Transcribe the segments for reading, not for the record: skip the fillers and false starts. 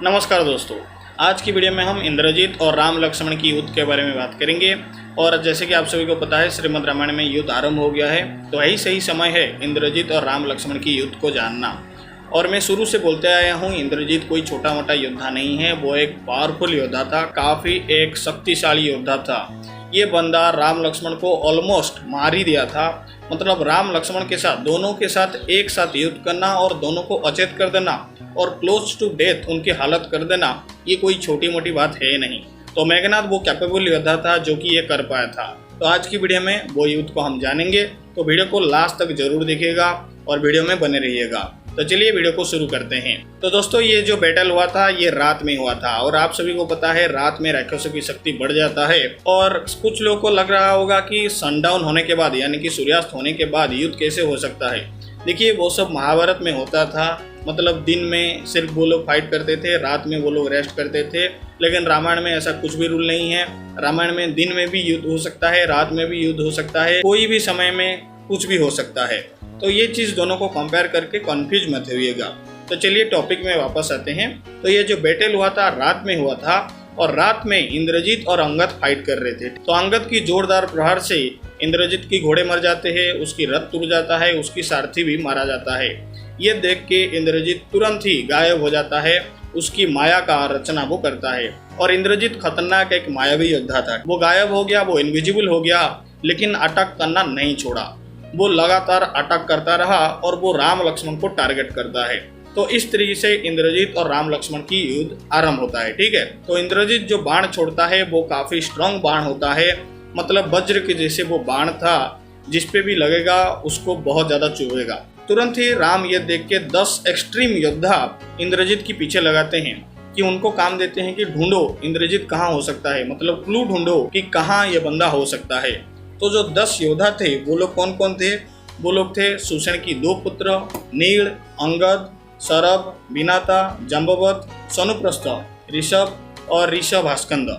नमस्कार दोस्तों, आज की वीडियो में हम इंद्रजीत और राम लक्ष्मण की युद्ध के बारे में बात करेंगे। और जैसे कि आप सभी को पता है, श्रीमद् रामायण में युद्ध आरंभ हो गया है, तो यही सही समय है इंद्रजीत और राम लक्ष्मण की युद्ध को जानना। और मैं शुरू से बोलते आया हूँ, इंद्रजीत कोई छोटा मोटा योद्धा नहीं है, वो एक पावरफुल योद्धा था, काफ़ी एक शक्तिशाली योद्धा था। ये बंदा राम लक्ष्मण को ऑलमोस्ट मार ही दिया था। मतलब राम लक्ष्मण के साथ, दोनों के साथ एक साथ युद्ध करना और दोनों को अचेत कर देना और क्लोज टू डेथ उनकी हालत कर देना, ये कोई छोटी मोटी बात है नहीं। तो मेघनाद वो कैपेबल योद्धा था जो कि ये कर पाया था। तो आज की वीडियो में वो युद्ध को हम जानेंगे, तो वीडियो को लास्ट तक जरूर देखिएगा और वीडियो में बने रहिएगा। तो चलिए वीडियो को शुरू करते हैं। तो दोस्तों, ये जो बैटल हुआ था ये रात में हुआ था और आप सभी को पता है रात में राक्षसों की शक्ति बढ़ जाता है। और कुछ लोगों को लग रहा होगा कि सनडाउन होने के बाद यानी कि सूर्यास्त होने के बाद युद्ध कैसे हो सकता है। देखिए, वो सब महाभारत में होता था। मतलब दिन में सिर्फ वो लोग फाइट करते थे, रात में वो लोग रेस्ट करते थे। लेकिन रामायण में ऐसा कुछ भी रूल नहीं है। रामायण में दिन में भी युद्ध हो सकता है, रात में भी युद्ध हो सकता है, कोई भी समय में कुछ भी हो सकता है। तो ये चीज़ दोनों को कंपेयर करके कंफ्यूज मत होइएगा। तो चलिए टॉपिक में वापस आते हैं। तो ये जो बैटल हुआ था रात में हुआ था और रात में इंद्रजीत और अंगद फाइट कर रहे थे। तो अंगद की जोरदार प्रहार से इंद्रजीत की घोड़े मर जाते हैं, उसकी रथ टूट जाता है, उसकी सारथी भी मारा जाता है। ये देख के इंद्रजीत तुरंत ही गायब हो जाता है, उसकी माया का रचना वो करता है। और इंद्रजीत खतरनाक एक मायावी योद्धा था। वो गायब हो गया, वो इनविजिबल हो गया, लेकिन अटैक करना नहीं छोड़ा। वो लगातार अटैक करता रहा और वो राम लक्ष्मण को टारगेट करता है। तो इस तरीके से इंद्रजीत और राम लक्ष्मण की युद्ध आरंभ होता है। ठीक है, तो इंद्रजीत जो बाण छोड़ता है वो काफी स्ट्रांग बाण होता है। मतलब वज्र के जैसे वो बाण था, जिसपे भी लगेगा उसको बहुत ज्यादा चुभेगा। तुरंत ही राम ये देख के 10 एक्सट्रीम योद्धा इंद्रजीत के पीछे लगाते हैं कि उनको काम देते हैं कि ढूंढो इंद्रजीत कहाँ हो सकता है, मतलब क्लू ढूंढो कि कहाँ ये बंदा हो सकता है। तो जो 10 योद्धा थे वो लोग कौन कौन थे? वो लोग थे सुषेण की 2 पुत्र नील, अंगद, सरभ, बिनाता, जम्बवत, सनुप्रस्थ, ऋषभ और ऋषभास्कंद।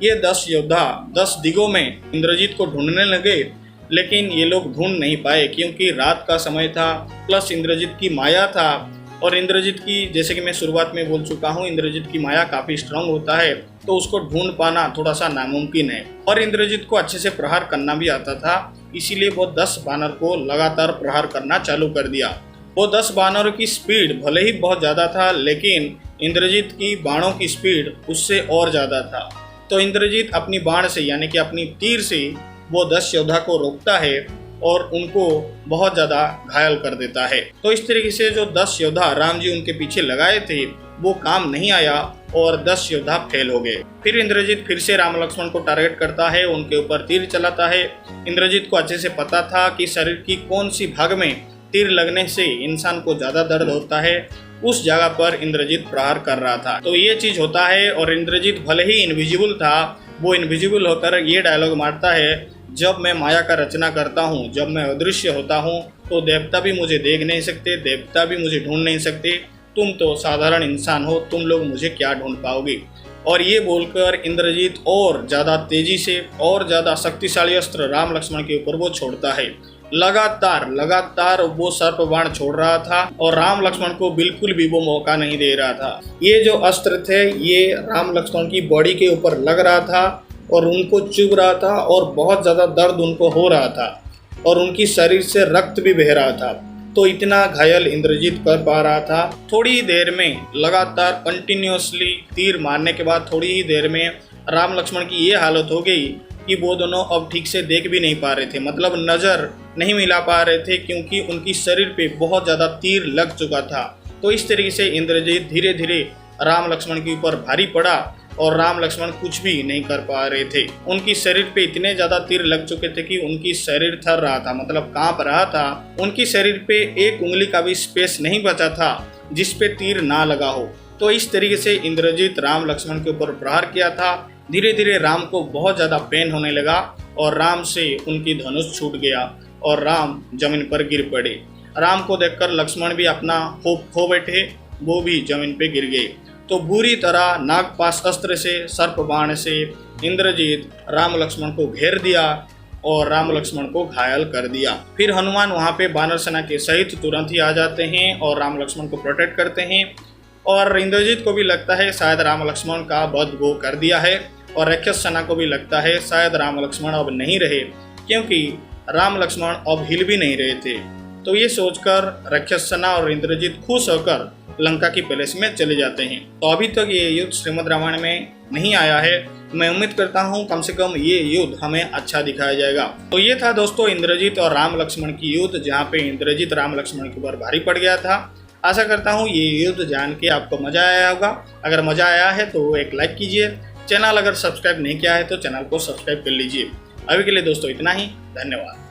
ये 10 योद्धा 10 दिगों में इंद्रजीत को ढूंढने लगे, लेकिन ये लोग ढूंढ नहीं पाए क्योंकि रात का समय था, प्लस इंद्रजीत की माया था। और इंद्रजीत की, जैसे कि मैं शुरुआत में बोल चुका हूँ, इंद्रजीत की माया काफ़ी स्ट्रांग होता है, तो उसको ढूंढ पाना थोड़ा सा नामुमकिन है। और इंद्रजीत को अच्छे से प्रहार करना भी आता था, इसीलिए वो 10 बानर को लगातार प्रहार करना चालू कर दिया। वो 10 बानरों की स्पीड भले ही बहुत ज़्यादा था, लेकिन इंद्रजीत की बाणों की स्पीड उससे और ज़्यादा था। तो इंद्रजीत अपनी बाण से यानी कि अपनी तीर से वो 10 योद्धा को रोकता है और उनको बहुत ज़्यादा घायल कर देता है। तो इस तरीके से जो 10 योद्धा राम जी उनके पीछे लगाए थे वो काम नहीं आया और 10 योद्धा फेल हो गए। फिर इंद्रजीत फिर से राम लक्ष्मण को टारगेट करता है, उनके ऊपर तीर चलाता है। इंद्रजीत को अच्छे से पता था कि शरीर की कौन सी भाग में तीर लगने से इंसान को ज़्यादा दर्द होता है, उस जगह पर इंद्रजीत प्रहार कर रहा था। तो ये चीज़ होता है। और इंद्रजीत भले ही इनविजिबल था, वो इनविजिबल होकर ये डायलॉग मारता है, जब मैं माया का रचना करता हूँ, जब मैं अदृश्य होता हूँ, तो देवता भी मुझे देख नहीं सकते, देवता भी मुझे ढूंढ नहीं सकते। तुम तो साधारण इंसान हो, तुम लोग मुझे क्या ढूंढ पाओगे। और ये बोलकर इंद्रजीत और ज़्यादा तेजी से और ज़्यादा शक्तिशाली अस्त्र राम लक्ष्मण के ऊपर वो छोड़ता है। लगातार वो सर्प बाण छोड़ रहा था और राम लक्ष्मण को बिल्कुल भी वो मौका नहीं दे रहा था। ये जो अस्त्र थे ये राम लक्ष्मण की बॉडी के ऊपर लग रहा था और उनको चुभ रहा था और बहुत ज़्यादा दर्द उनको हो रहा था और उनकी शरीर से रक्त भी बह रहा था। तो इतना घायल इंद्रजीत कर पा रहा था। थोड़ी ही देर में लगातार कंटिन्यूसली तीर मारने के बाद थोड़ी ही देर में राम लक्ष्मण की ये हालत हो गई कि वो दोनों अब ठीक से देख भी नहीं पा रहे थे, मतलब नज़र नहीं मिला पा रहे थे क्योंकि उनकी शरीर पे बहुत ज़्यादा तीर लग चुका था। तो इस तरीके से इंद्रजीत धीरे धीरे राम लक्ष्मण के ऊपर भारी पड़ा और राम लक्ष्मण कुछ भी नहीं कर पा रहे थे। उनकी शरीर पे इतने ज़्यादा तीर लग चुके थे कि उनकी शरीर थर रहा था, मतलब कांप रहा था। उनकी शरीर पे एक उंगली का भी स्पेस नहीं बचा था जिस पे तीर ना लगा हो। तो इस तरीके से इंद्रजीत राम लक्ष्मण के ऊपर प्रहार किया था। धीरे धीरे राम को बहुत ज़्यादा पेन होने लगा और राम से उनकी धनुष छूट गया और राम जमीन पर गिर पड़े। राम को देखकर लक्ष्मण भी अपना होप खो बैठे, वो भी जमीन पे गिर गए। तो बुरी तरह नागपाश अस्त्र से, सर्प बाण से इंद्रजीत राम लक्ष्मण को घेर दिया और राम लक्ष्मण को घायल कर दिया। फिर हनुमान वहाँ पे बानर सेना के सहित तुरंत ही आ जाते हैं और राम लक्ष्मण को प्रोटेक्ट करते हैं। और इंद्रजीत को भी लगता है शायद राम लक्ष्मण का वध वो कर दिया है, और राक्षस सेना को भी लगता है शायद राम लक्ष्मण अब नहीं रहे, क्योंकि राम लक्ष्मण अब हिल भी नहीं रहे थे। तो ये सोचकर राक्षस सेना और इंद्रजीत खुश होकर लंका की पैलेस में चले जाते हैं। तो अभी तक ये युद्ध श्रीमद् रामायण में नहीं आया है, मैं उम्मीद करता हूँ कम से कम ये युद्ध हमें अच्छा दिखाया जाएगा। तो ये था दोस्तों इंद्रजीत और राम लक्ष्मण की युद्ध, जहाँ पे इंद्रजीत राम लक्ष्मण के ऊपर भारी पड़ गया था। आशा करता हूँ ये युद्ध जान के आपको मजा आया होगा। अगर मजा आया है तो एक लाइक कीजिए, चैनल अगर सब्सक्राइब नहीं किया है तो चैनल को सब्सक्राइब कर लीजिए। अभी के लिए दोस्तों इतना ही, धन्यवाद।